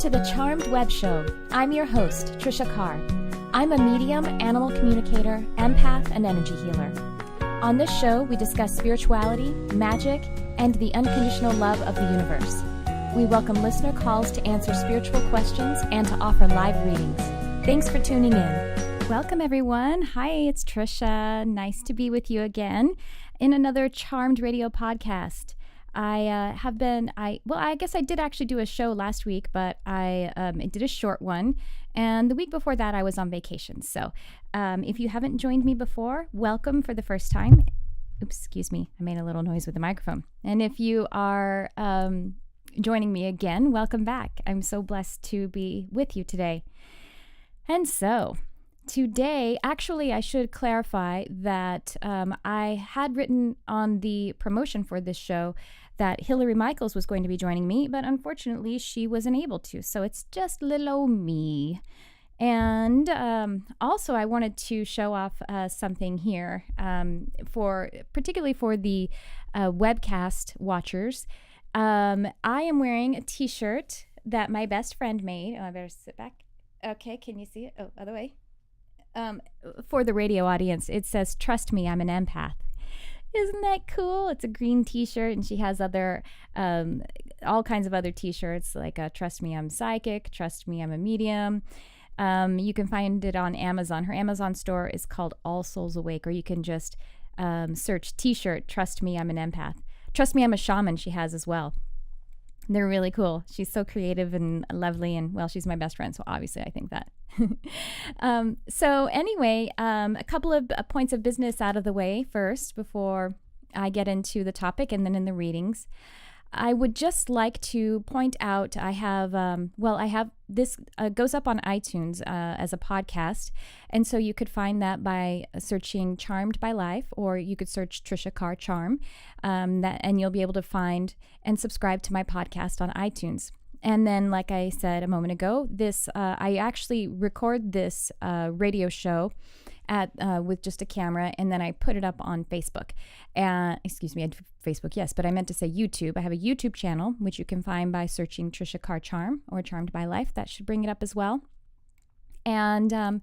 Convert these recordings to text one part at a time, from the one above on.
to the Charmed Web Show. I'm your host, Tricia Carr. I'm a medium, animal communicator, empath, and energy healer. On this show, we discuss spirituality, magic, and the unconditional love of the universe. We welcome listener calls to answer spiritual questions and to offer live readings. Thanks for tuning in. Welcome, everyone. Hi, it's Tricia. Nice to be with you again in another Charmed Radio podcast. I guess I did actually do a show last week, but I did a short one. And the week before that, I was on vacation. So if you haven't joined me before, welcome for the first time. Oops, excuse me. I made a little noise with the microphone. And if you are joining me again, welcome back. I'm so blessed to be with you today. And so today, actually, I should clarify that I had written on the promotion for this show that Hillary Michaels was going to be joining me, but unfortunately she wasn't able to. So it's just little old me. And also I wanted to show off something here particularly for the webcast watchers. I am wearing a t-shirt that my best friend made. Oh, I better sit back. Okay, can you see it? Oh, other way. For the radio audience, it says, "Trust me, I'm an empath." Isn't that cool? It's a green t-shirt, and she has other, all kinds of other t-shirts, like "Trust me, I'm psychic," "Trust me, I'm a medium." You can find it on Amazon. Her Amazon store is called All Souls Awake, or you can just search t-shirt, "Trust me, I'm an empath." "Trust me, I'm a shaman," she has as well. They're really cool. She's so creative and lovely, and well, she's my best friend, so obviously I think that. So anyway, a couple of points of business out of the way first before I get into the topic and then in the readings. I would just like to point out I have this goes up on iTunes as a podcast, and so you could find that by searching Charmed by Life, or you could search Tricia Carr Charm, and you'll be able to find and subscribe to my podcast on iTunes. And then, like I said a moment ago, I actually record this radio show with just a camera, and then I put it up on Facebook. Facebook, yes, but I meant to say YouTube. I have a YouTube channel, which you can find by searching Tricia Carr Charm or Charmed by Life. That should bring it up as well. And up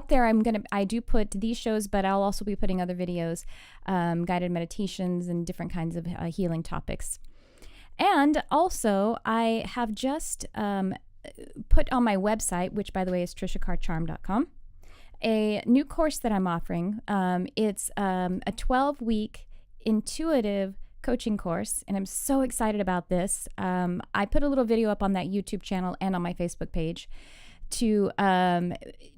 there, I do put these shows, but I'll also be putting other videos, guided meditations, and different kinds of healing topics. And also, I have just put on my website, which, by the way, is triciacarcharm.com, a new course that I'm offering. It's a 12-week intuitive coaching course, and I'm so excited about this. I put a little video up on that YouTube channel and on my Facebook page to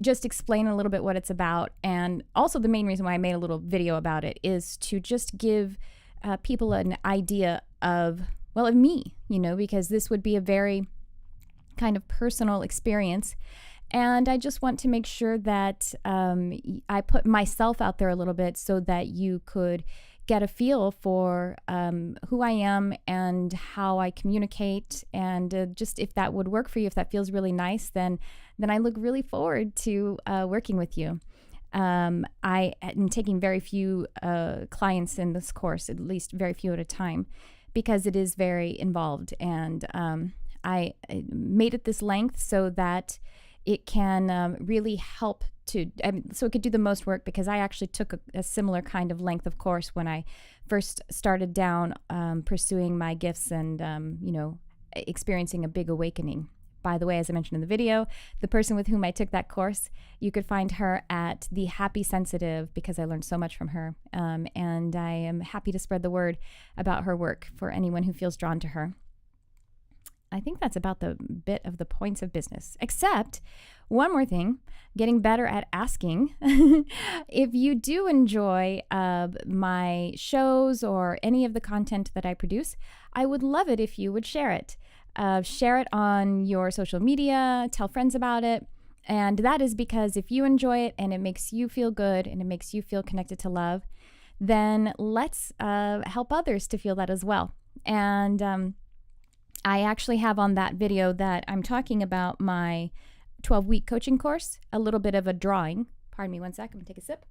just explain a little bit what it's about. And also the main reason why I made a little video about it is to just give people an idea of me, because this would be a very kind of personal experience. And I just want to make sure that I put myself out there a little bit so that you could get a feel for who I am and how I communicate. And just if that would work for you, if that feels really nice, then I look really forward to working with you. I am taking very few clients in this course, at least very few at a time, because it is very involved. And I made it this length so that it can really help so it could do the most work, because I actually took a similar kind of length of course when I first started down pursuing my gifts and, experiencing a big awakening. By the way, as I mentioned in the video, the person with whom I took that course, you could find her at The Happy Sensitive, because I learned so much from her. And I am happy to spread the word about her work for anyone who feels drawn to her. I think that's about the bit of the points of business, except one more thing, getting better at asking. If you do enjoy my shows or any of the content that I produce, I would love it if you would share it. Share it on your social media, tell friends about it. And that is because if you enjoy it and it makes you feel good and it makes you feel connected to love, then let's help others to feel that as well. And I actually have on that video that I'm talking about my 12-week coaching course, a little bit of a drawing. Pardon me one sec, I'm gonna take a sip.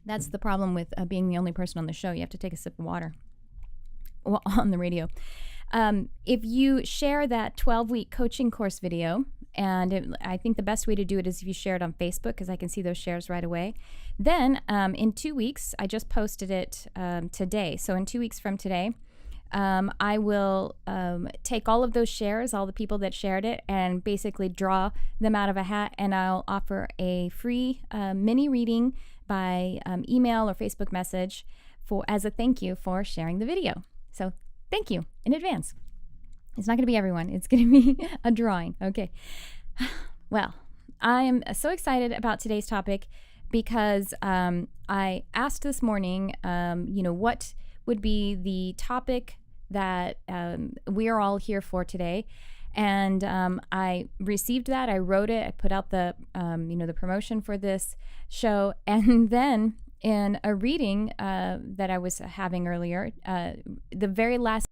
That's the problem with being the only person on the show. You have to take a sip of water. on the radio. If you share that 12-week coaching course video, and I think the best way to do it is if you share it on Facebook, because I can see those shares right away. Then in 2 weeks, I just posted it today. So in 2 weeks from today, I will take all of those shares, all the people that shared it, and basically draw them out of a hat, and I'll offer a free mini reading by email or Facebook message as a thank you for sharing the video. So thank you in advance. It's not going to be everyone. It's going to be a drawing. Okay. Well, I am so excited about today's topic because I asked this morning, what would be the topic that we are all here for today. And I received that. I wrote it. I put out the promotion for this show. And then in a reading that I was having earlier, the very last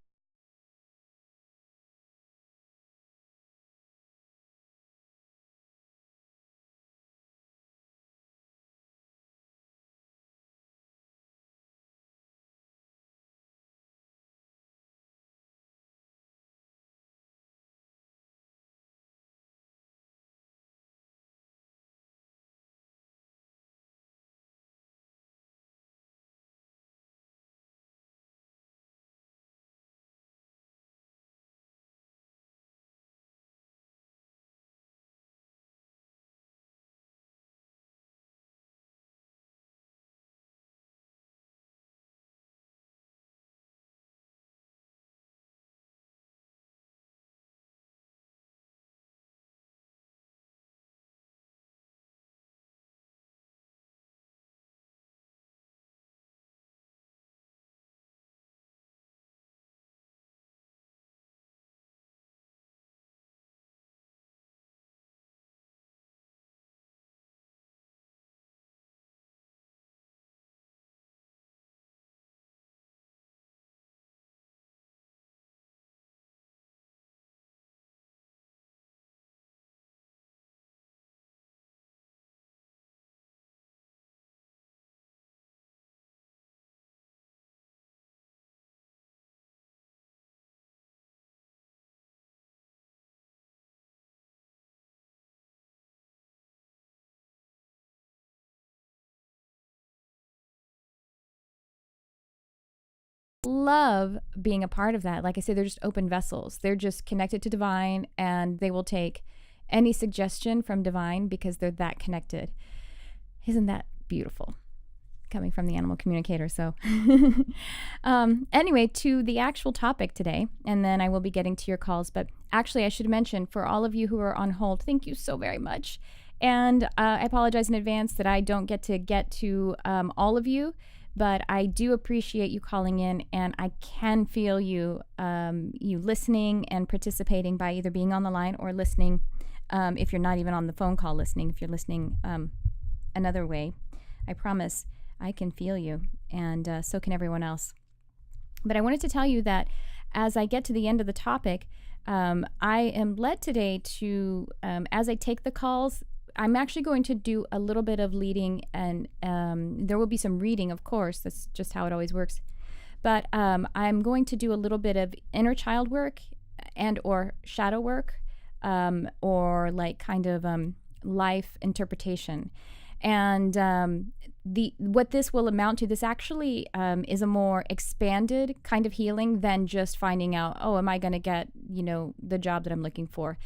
love being a part of that. Like I say, they're just open vessels. They're just connected to divine, and they will take any suggestion from divine because they're that connected. Isn't that beautiful? Coming from the animal communicator. So anyway, to the actual topic today, and then I will be getting to your calls. But actually, I should mention, for all of you who are on hold, thank you so very much. And I apologize in advance that I don't get to all of you, but I do appreciate you calling in, and I can feel you listening and participating by either being on the line or listening. If you're not even on the phone call listening, if you're listening another way, I promise I can feel you, and so can everyone else. But I wanted to tell you that as I get to the end of the topic, I am led today to, as I take the calls, I'm actually going to do a little bit of leading, and there will be some reading, of course. That's just how it always works. But I'm going to do a little bit of inner child work and or shadow work, or like kind of life interpretation. And what this will amount to, this actually is a more expanded kind of healing than just finding out, oh, am I going to get, the job that I'm looking for?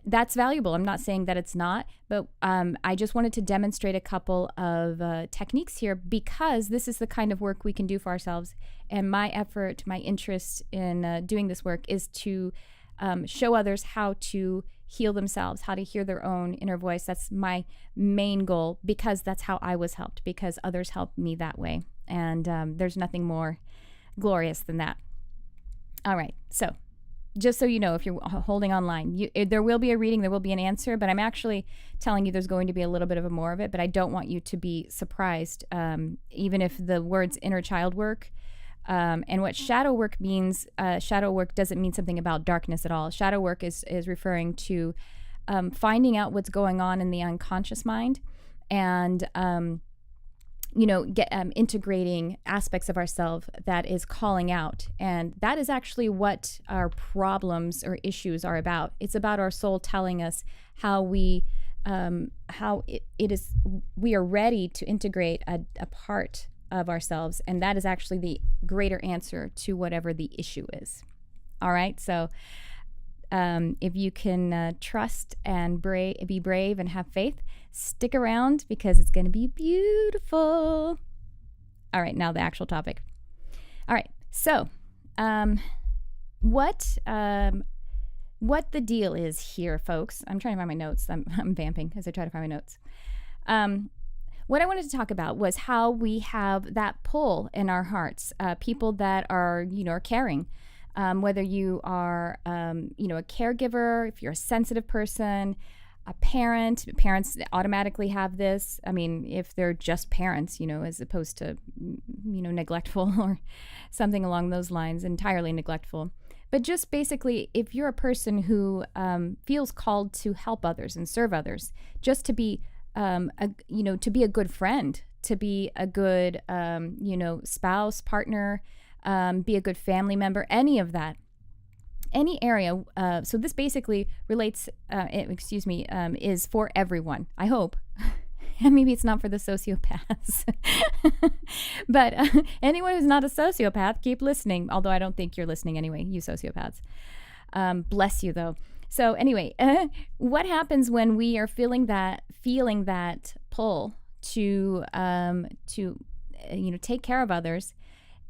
That's valuable. I'm not saying that it's not, but I just wanted to demonstrate a couple of techniques here, because this is the kind of work we can do for ourselves. And my effort, my interest in doing this work is to show others how to heal themselves, how to hear their own inner voice. That's my main goal, because that's how I was helped, because others helped me that way. And there's nothing more glorious than that. All right. So just so you know, if you're holding online, there will be a reading, there will be an answer, but I'm actually telling you there's going to be a little bit of more of it, but I don't want you to be surprised, even if the words inner child work. And what shadow work means, shadow work doesn't mean something about darkness at all. Shadow work is referring to finding out what's going on in the unconscious mind, and integrating aspects of ourselves that is calling out. And that is actually what our problems or issues are about. It's about our soul telling us how we are ready to integrate a part of ourselves. And that is actually the greater answer to whatever the issue is. All right. So if you can trust and be brave and have faith, stick around because it's going to be beautiful. All right, now the actual topic. All right, so what the deal is here, folks? I'm trying to find my notes. I'm vamping as I try to find my notes. What I wanted to talk about was how we have that pull in our hearts, people that are, caring. Whether you are, a caregiver, if you're a sensitive person, a parent. Parents automatically have this. I mean, if they're just parents, as opposed to, neglectful or something along those lines, entirely neglectful. But just basically, if you're a person who feels called to help others and serve others, just to be, to be a good friend, to be a good, spouse, partner, be a good family member, any of that, any area. So this basically relates, is for everyone, I hope. And maybe it's not for the sociopaths. But anyone who's not a sociopath, keep listening. Although I don't think you're listening anyway, you sociopaths. Bless you, though. So anyway, what happens when we are feeling that pull to take care of others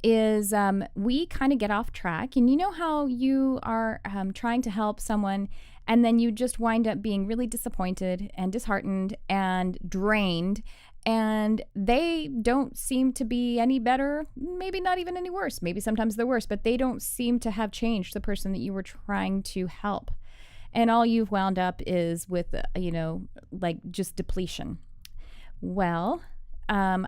is we kind of get off track. And you know how you are trying to help someone and then you just wind up being really disappointed and disheartened and drained, and they don't seem to be any better, maybe not even any worse. Maybe sometimes they're worse, but they don't seem to have changed the person that you were trying to help. And all you've wound up is with, just depletion. Well, and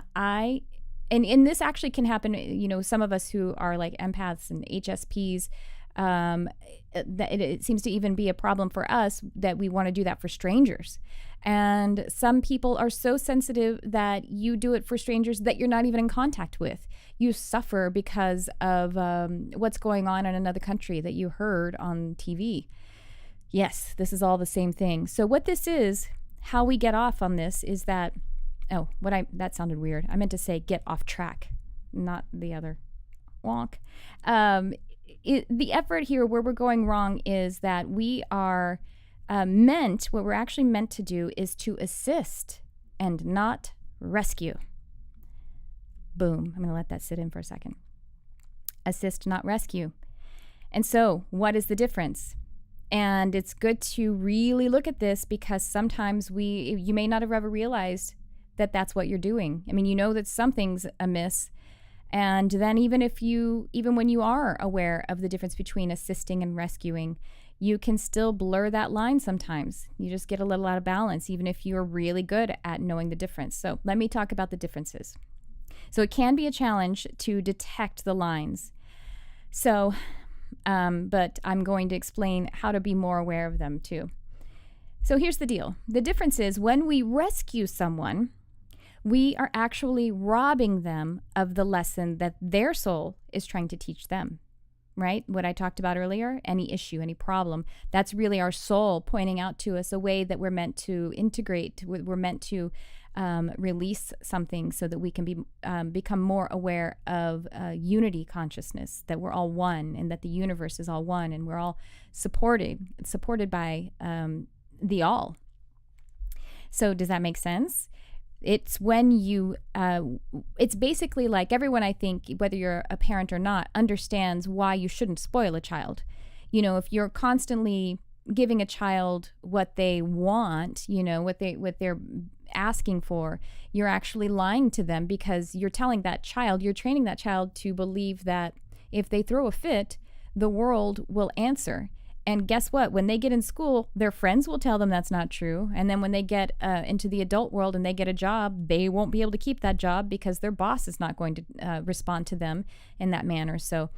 this actually can happen, some of us who are like empaths and HSPs, that it seems to even be a problem for us that we want to do that for strangers. And some people are so sensitive that you do it for strangers that you're not even in contact with. You suffer because of what's going on in another country that you heard on TV. Yes, this is all the same thing. So what this is, how we get off on this is that, that sounded weird. I meant to say get off track, not the other wonk. The effort here where we're going wrong is that we are what we're actually meant to do is to assist and not rescue. Boom. I'm going to let that sit in for a second. Assist, not rescue. And so what is the difference? And it's good to really look at this because sometimes you may not have ever realized that that's what you're doing. I mean, you know that something's amiss. And then even when you are aware of the difference between assisting and rescuing, you can still blur that line sometimes. You just get a little out of balance, even if you're really good at knowing the difference. So let me talk about the differences. So it can be a challenge to detect the lines. So, but I'm going to explain how to be more aware of them too. So here's the deal. The difference is when we rescue someone, we are actually robbing them of the lesson that their soul is trying to teach them, right? What I talked about earlier, any issue, any problem, that's really our soul pointing out to us a way that we're meant to integrate, we're meant to release something so that we can become more aware of unity consciousness, that we're all one and that the universe is all one and we're all supported by the all. So does that make sense? It's when it's basically like everyone, I think, whether you're a parent or not, understands why you shouldn't spoil a child. If you're constantly giving a child what they want, what they're asking for, you're actually lying to them because you're training that child to believe that if they throw a fit, the world will answer. And guess what? When they get in school, their friends will tell them that's not true. And then when they get into the adult world and they get a job, they won't be able to keep that job because their boss is not going to respond to them in that manner. So,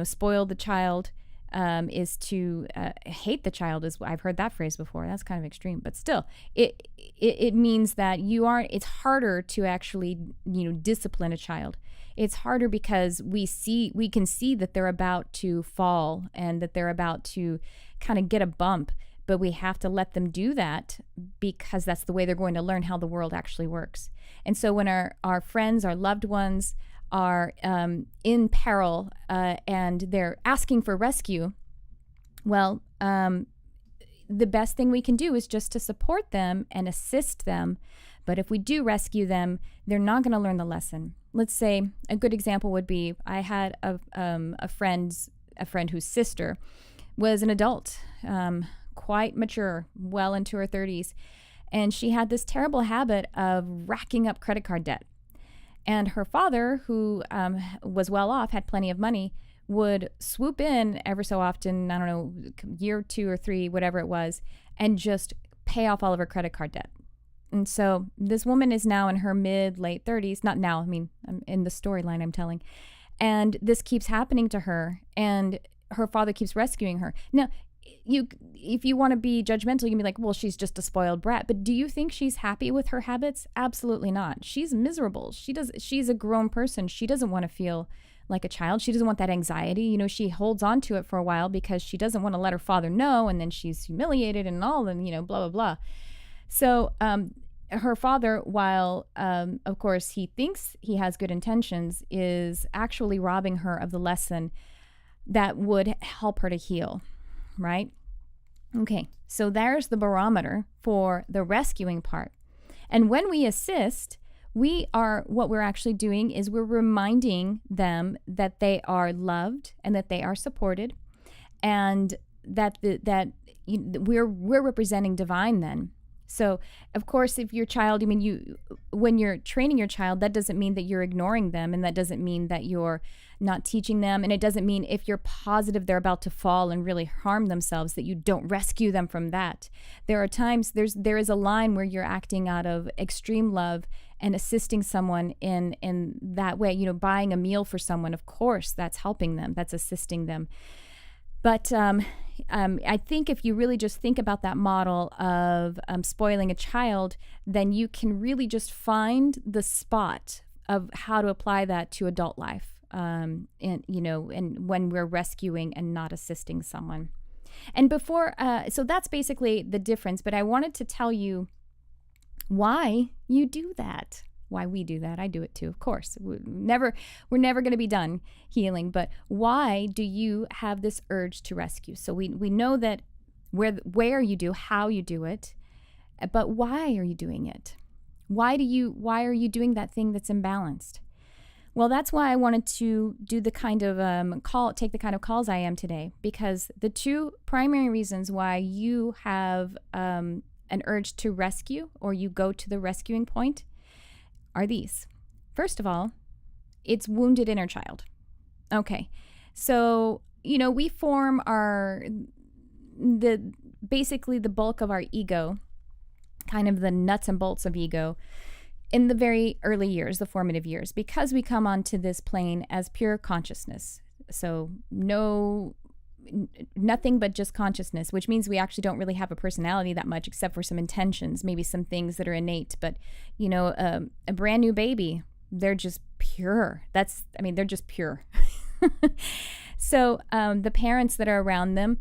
spoil the child is to hate the child. I've heard that phrase before. That's kind of extreme, but still, it means that it's harder to actually, discipline a child. It's harder because we can see that they're about to fall and that they're about to kind of get a bump, but we have to let them do that because that's the way they're going to learn how the world actually works. And so when our friends, our loved ones are in peril and they're asking for rescue, well, the best thing we can do is just to support them and assist them. But if we do rescue them, they're not going to learn the lesson. Let's say a good example would be I had a friend whose sister was an adult, quite mature, well into her 30s, and she had this terrible habit of racking up credit card debt. And her father, who was well off, had plenty of money, would swoop in ever so often, I don't know, year 2 or 3, whatever it was, and just pay off all of her credit card debt. And so this woman is now in her late 30s, not now, I'm in the storyline I'm telling. And this keeps happening to her, and her father keeps rescuing her. Now, if you want to be judgmental, you can be like, well, she's just a spoiled brat. But do you think she's happy with her habits? Absolutely not. She's miserable. She's a grown person. She doesn't want to feel like a child. She doesn't want that anxiety. She holds on to it for a while because she doesn't want to let her father know, and then she's humiliated and all, and blah, blah, blah. So her father, while of course he thinks he has good intentions, is actually robbing her of the lesson that would help her to heal, right? Okay, so there's the barometer for the rescuing part. And when we assist, what we're actually doing is we're reminding them that they are loved and that they are supported, and that we're representing divine then. So, of course, if your child, when you're training your child, that doesn't mean that you're ignoring them, and that doesn't mean that you're not teaching them, and it doesn't mean if you're positive they're about to fall and really harm themselves that you don't rescue them from that. There are times there is a line where you're acting out of extreme love and assisting someone in that way. Buying a meal for someone, of course, that's helping them, that's assisting them. But I think if you really just think about that model of spoiling a child, then you can really just find the spot of how to apply that to adult life, and when we're rescuing and not assisting someone. And so that's basically the difference. But I wanted to tell you why you do that. Why we do that. I do it too, of course. We're never going to be done healing, but why do you have this urge to rescue? So we know that where you do, how you do it, but why are you doing it? Why are you doing that thing that's imbalanced? Well, that's why I wanted to do the kind of take the kind of calls I am today, because the two primary reasons why you have an urge to rescue, or you go to the rescuing point, are these. First of all, it's wounded inner child. Okay, so we form basically the bulk of our ego, kind of the nuts and bolts of ego, in the very early years, the formative years, because we come onto this plane as pure consciousness. So nothing but just consciousness, which means we actually don't really have a personality that much, except for some intentions, maybe some things that are innate. But a brand new baby, they're just pure. They're just pure. So the parents that are around them,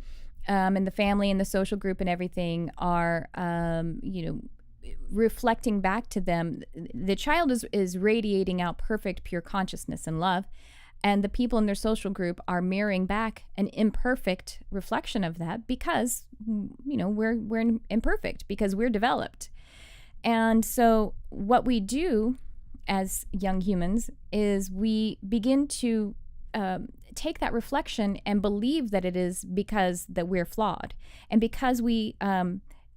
and the family and the social group and everything are reflecting back to them. The child is radiating out perfect pure consciousness and love, and the people in their social group are mirroring back an imperfect reflection of that, because we're imperfect, because we're developed. And so what we do as young humans is we begin to take that reflection and believe that it is because that we're flawed, and because we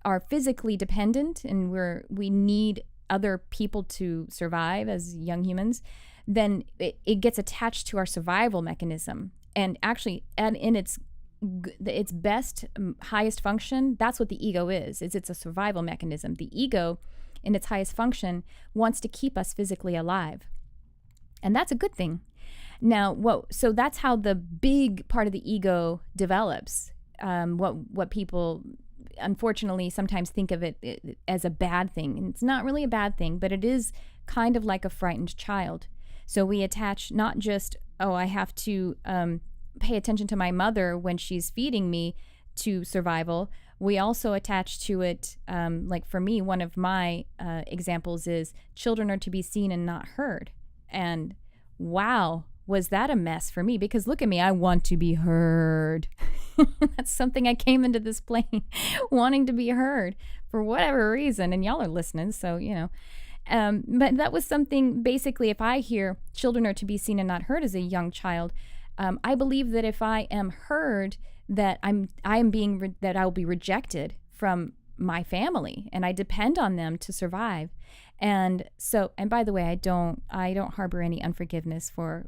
are physically dependent and we need other people to survive as young humans, then it gets attached to our survival mechanism. And actually, in its best, highest function, that's what the ego is. It's a survival mechanism. The ego, in its highest function, wants to keep us physically alive. And that's a good thing. So that's how the big part of the ego develops. What people unfortunately sometimes think of it as a bad thing. And it's not really a bad thing, but it is kind of like a frightened child. So we attach not just, I have to pay attention to my mother when she's feeding me to survival. We also attach to it, like for me, one of my examples is children are to be seen and not heard. And wow, was that a mess for me? Because look at me, I want to be heard. That's something I came into this plane wanting to be heard for whatever reason. And y'all are listening, so, but that was something, basically, if I hear children are to be seen and not heard as a young child, I believe that if I am heard, that that I will be rejected from my family, and I depend on them to survive. And by the way, I don't harbor any unforgiveness for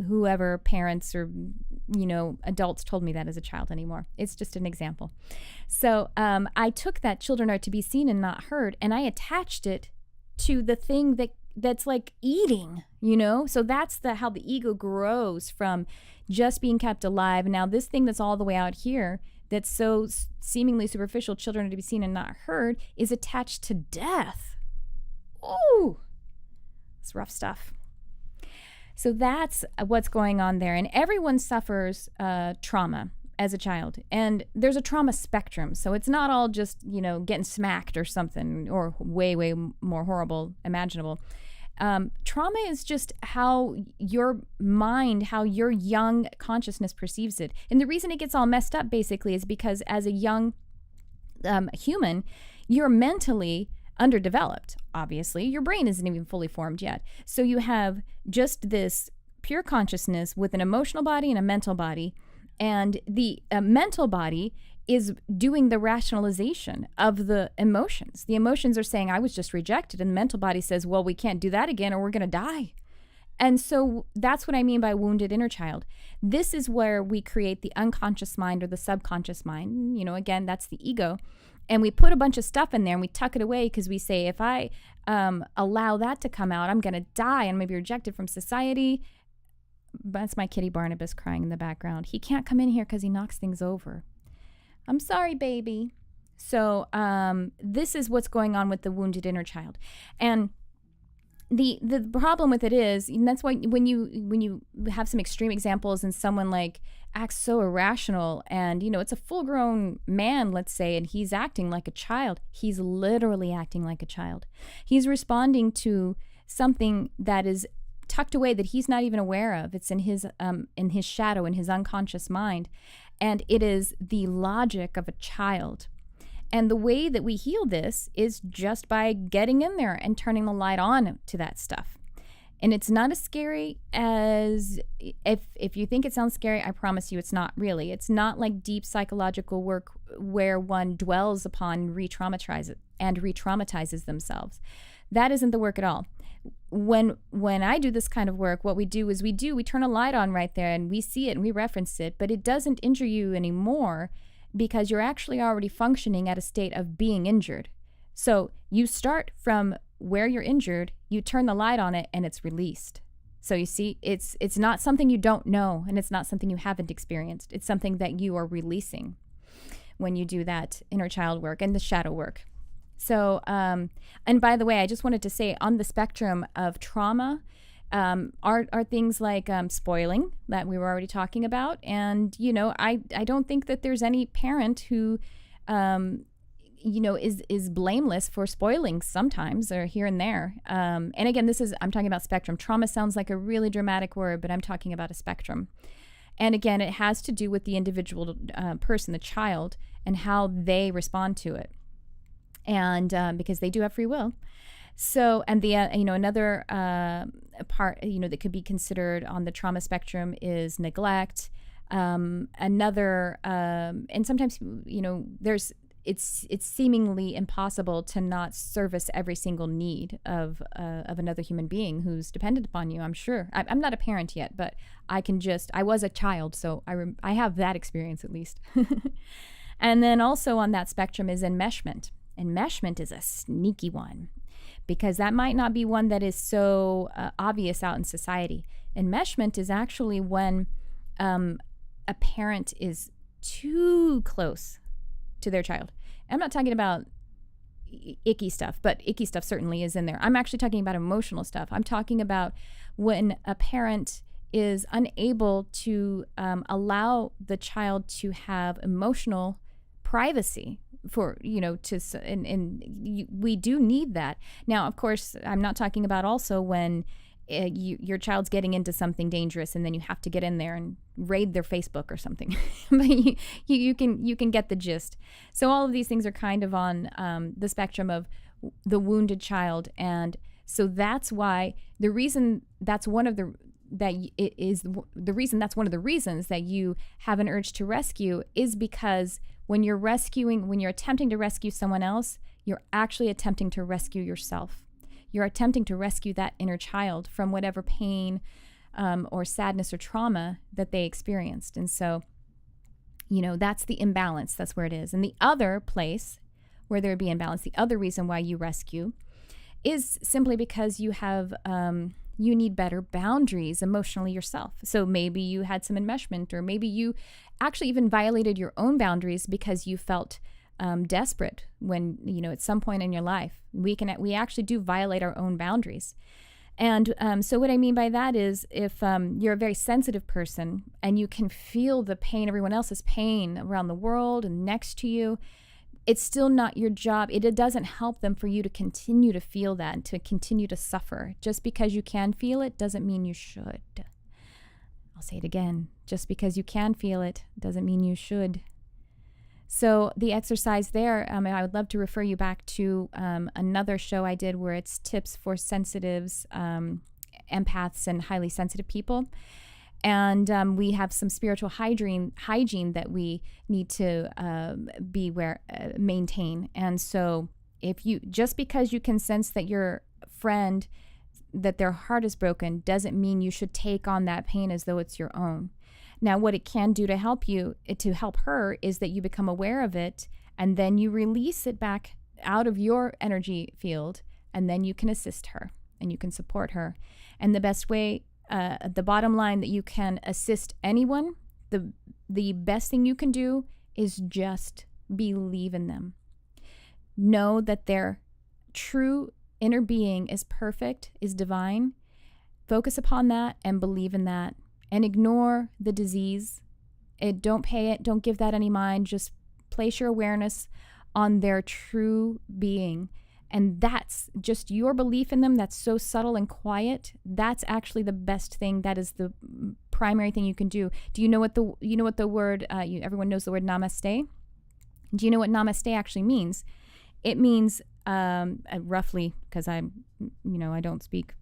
whoever parents or adults told me that as a child anymore. It's just an example. So I took that children are to be seen and not heard, and I attached it to the thing that's like eating, So that's how the ego grows from just being kept alive. Now this thing that's all the way out here, that's so seemingly superficial, children are to be seen and not heard, is attached to death. Ooh, it's rough stuff. So that's what's going on there. And everyone suffers trauma as a child. And there's a trauma spectrum. So it's not all just, getting smacked or something, or way, way more horrible imaginable. Trauma is just how your mind, how your young consciousness perceives it. And the reason it gets all messed up, basically, is because as a young human, you're mentally underdeveloped, obviously. Your brain isn't even fully formed yet. So you have just this pure consciousness with an emotional body and a mental body. And the mental body is doing the rationalization of the emotions. The emotions are saying, I was just rejected. And the mental body says, well, we can't do that again or we're going to die. And so that's what I mean by wounded inner child. This is where we create the unconscious mind or the subconscious mind. Again, that's the ego. And we put a bunch of stuff in there and we tuck it away because we say, if I allow that to come out, I'm going to die and maybe rejected from society. That's my kitty Barnabas crying in the background. He can't come in here because he knocks things over. I'm sorry, baby. So this is what's going on with the wounded inner child. And the problem with it is, and that's why when you have some extreme examples and someone like acts so irrational and, it's a full-grown man, let's say, and he's acting like a child. He's literally acting like a child. He's responding to something that is tucked away that he's not even aware of. It's in his shadow, in his unconscious mind. And it is the logic of a child. And the way that we heal this is just by getting in there and turning the light on to that stuff. And it's not as scary as, if you think it sounds scary, I promise you it's not really. It's not like deep psychological work where one dwells upon re-traumatizes themselves. That isn't the work at all. When I do this kind of work, what we do is we turn a light on right there and we see it and we reference it, but it doesn't injure you anymore because you're actually already functioning at a state of being injured. So you start from where you're injured, you turn the light on it, and it's released. So you see, it's not something you don't know, and it's not something you haven't experienced. It's something that you are releasing when you do that inner child work and the shadow work. So, and by the way, I just wanted to say, on the spectrum of trauma, are things like spoiling that we were already talking about. And, I don't think that there's any parent who, is blameless for spoiling sometimes or here and there. And again, I'm talking about spectrum. Trauma sounds like a really dramatic word, but I'm talking about a spectrum. And again, it has to do with the individual person, the child, and how they respond to it. And because they do have free will. So, and the another part that could be considered on the trauma spectrum is neglect. Another and sometimes it's seemingly impossible to not service every single need of another human being who's dependent upon you. I'm sure. I'm not a parent yet, but I was a child, so I have that experience at least. And then also on that spectrum is enmeshment. Enmeshment is a sneaky one because that might not be one that is so obvious out in society. Enmeshment is actually when a parent is too close to their child. I'm not talking about icky stuff, but icky stuff certainly is in there. I'm actually talking about emotional stuff. I'm talking about when a parent is unable to allow the child to have emotional privacy for, we do need that. Now, of course, I'm not talking about also when your child's getting into something dangerous and then you have to get in there and raid their Facebook or something. But you can get the gist. So all of these things are kind of on the spectrum of the wounded child, and so that's why the reason that's one of the reasons that you have an urge to rescue is because when you're attempting to rescue someone else, you're actually attempting to rescue yourself. You're attempting to rescue that inner child from whatever pain or sadness or trauma that they experienced. And so, that's the imbalance. That's where it is. And the other place where there would be imbalance, the other reason why you rescue is simply because you have, you need better boundaries emotionally yourself. So maybe you had some enmeshment, or maybe you actually even violated your own boundaries because you felt desperate when, at some point in your life. We actually do violate our own boundaries. And so what I mean by that is if you're a very sensitive person and you can feel the pain, everyone else's pain around the world and next to you, it's still not your job. It doesn't help them for you to continue to feel that and to continue to suffer. Just because you can feel it doesn't mean you should. I'll say it again. Just because you can feel it doesn't mean you should. So the exercise there, I would love to refer you back to another show I did where it's tips for sensitives, empaths, and highly sensitive people. And we have some spiritual hygiene that we need to maintain. And so just because you can sense that your friend, that their heart is broken, doesn't mean you should take on that pain as though it's your own. Now, what it can do to help her, is that you become aware of it, and then you release it back out of your energy field, and then you can assist her, and you can support her. And the best way, the bottom line that you can assist anyone, the best thing you can do is just believe in them. Know that their true inner being is perfect, is divine. Focus upon that and believe in that. And ignore the disease. Don't give that any mind. Just place your awareness on their true being. And that's just your belief in them. That's so subtle and quiet. That's actually the best thing. That is the primary thing you can do. Do you know what the word, everyone knows the word namaste? Do you know what namaste actually means? It means, roughly, because I don't speak,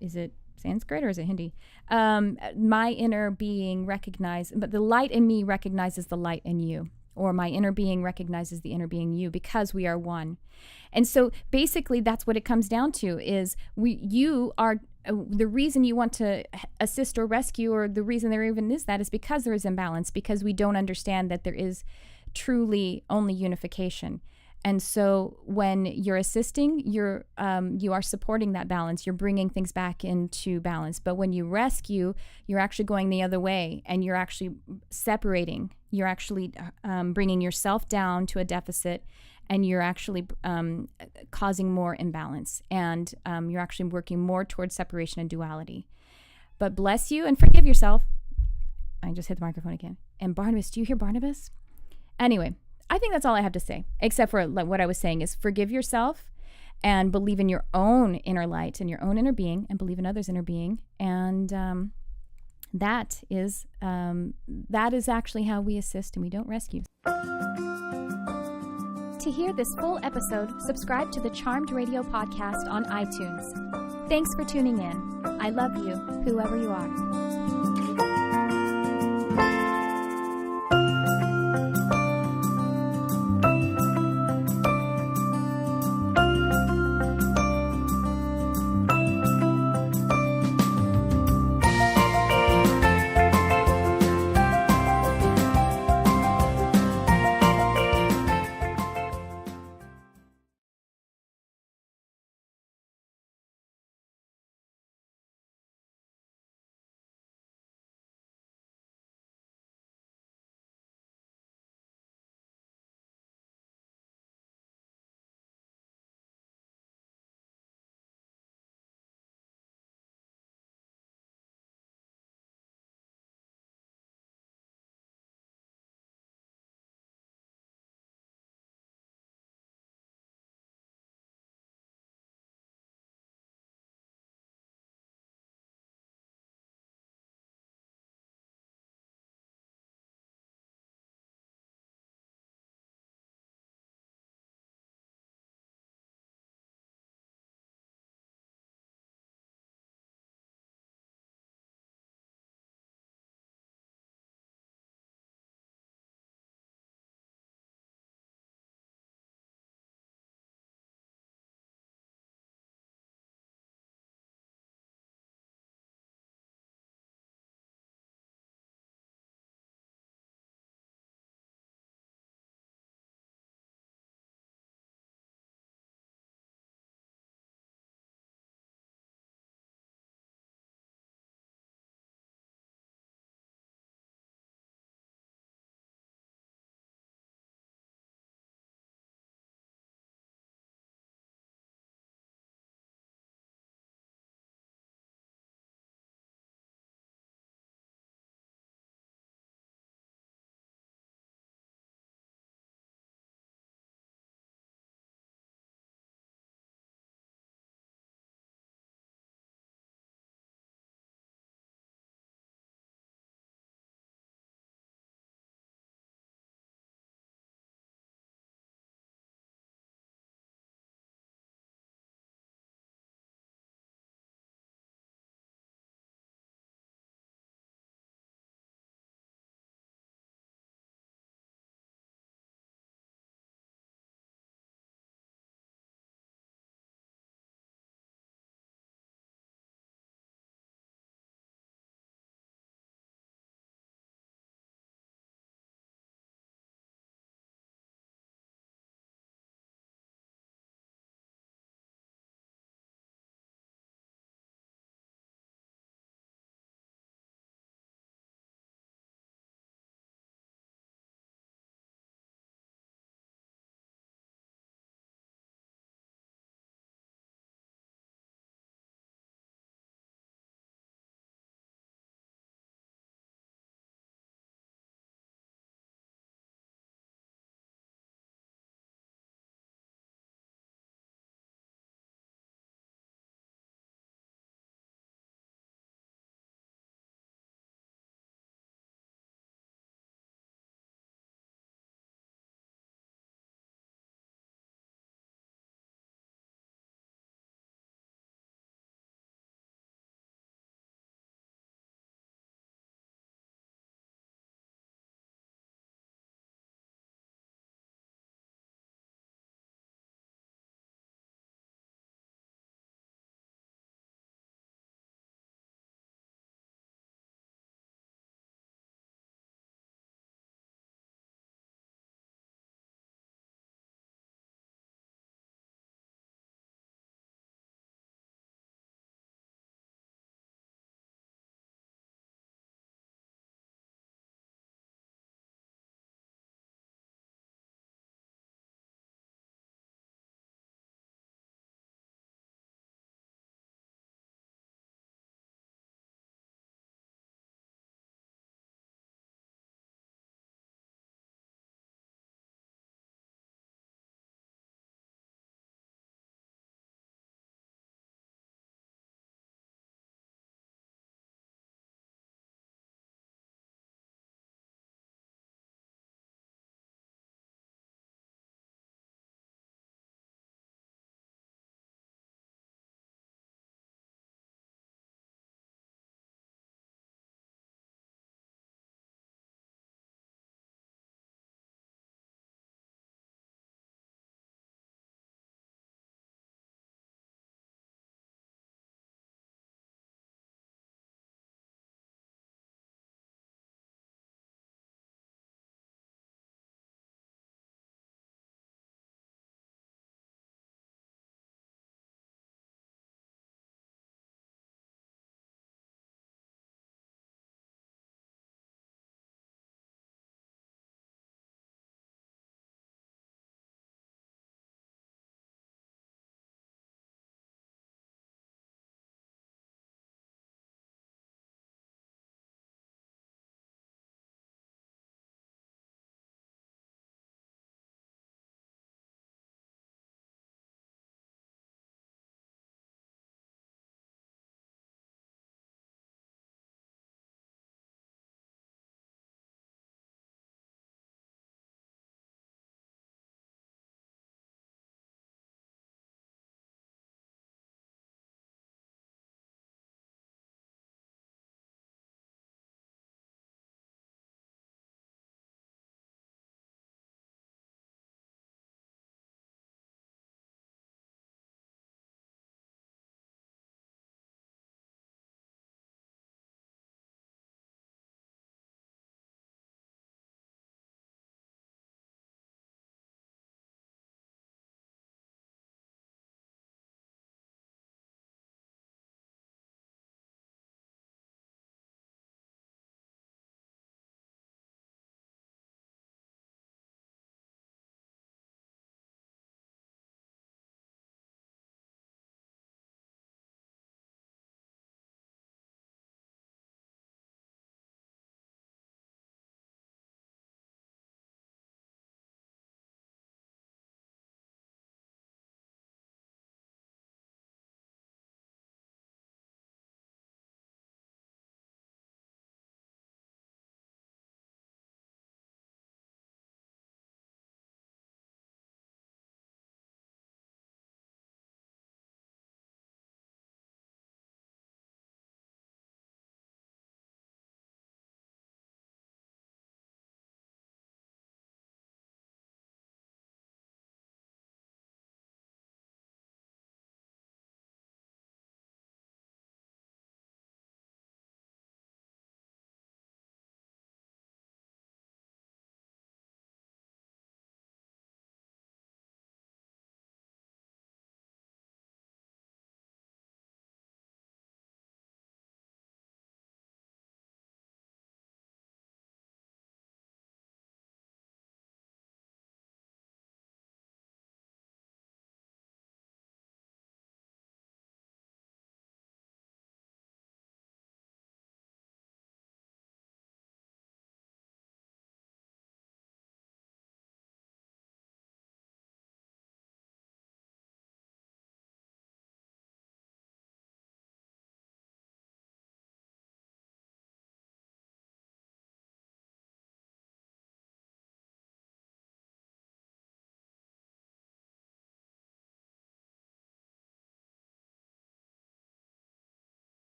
is it Sanskrit or is it Hindi? My inner being but the light in me recognizes the light in you, or my inner being recognizes the inner being you, because we are one. And so basically that's what it comes down to, is you are the reason you want to assist or rescue, or the reason there even is that, is because there is imbalance, because we don't understand that there is truly only unification. And so when you're assisting, you are supporting that balance. You're bringing things back into balance. But when you rescue, you're actually going the other way, and you're actually separating. You're actually bringing yourself down to a deficit, and you're actually causing more imbalance. And you're actually working more towards separation and duality. But bless you and forgive yourself. I just hit the microphone again. And Barnabas, do you hear Barnabas? Anyway. I think that's all I have to say, except for what I was saying is forgive yourself and believe in your own inner light and your own inner being, and believe in others' inner being. And that is actually how we assist, and we don't rescue. To hear this full episode, subscribe to the Charmed Radio podcast on iTunes. Thanks for tuning in. I love you, whoever you are.